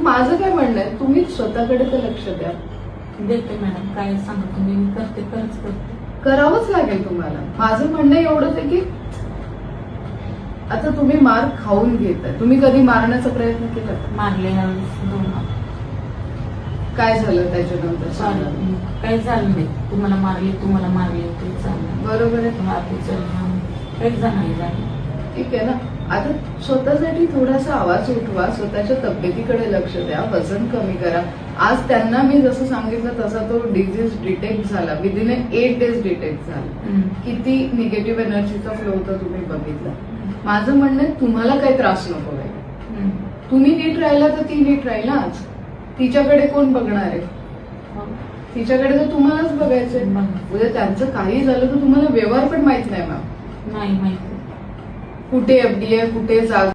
माझं काय म्हणणं आहे, तुम्ही स्वतःकडे तर लक्ष द्या. देते मॅडम, काय सांगा तुम्ही, मी करते, खरंच करते. करावंच लागेल तुम्हाला. माझं म्हणणं एवढंच आहे की आता तुम्ही मार खाऊन घेताय. तुम्ही कधी मारण्याचा प्रयत्न केला का? मारले ह्यावेळेस 2 काय झालं त्याच्यानंतर सांगा. काही झालं नाही. तुम्हाला मारले ते चाललं. बरोबर आहे. काही नाही झालं. ठीक आहे ना. आता स्वतःसाठी थोडासा आवाज उठवा, स्वतःच्या तब्येतीकडे लक्ष द्या, वजन कमी करा. आज त्यांना मी जसं सांगितलं तसा तो डिझीज डिटेक्ट झाला, विदिन 8 days डिटेक्ट झाला. किती निगेटिव्ह एनर्जीचा फ्लो होता तुम्ही बघितला. माझं म्हणणं आहे तुम्हाला काही त्रास नको आहे. तुम्ही नीट राहिला तर ती नीट राहील. आज तिच्याकडे कोण बघणार आहे? तिच्याकडे तर तुम्हालाच बघायचंय. उद्या त्यांचं काही झालं तर तुम्हाला व्यवहार पण माहित नाही मॅम. नाही माहिती कुठे एफडीआय, कुठे जागा.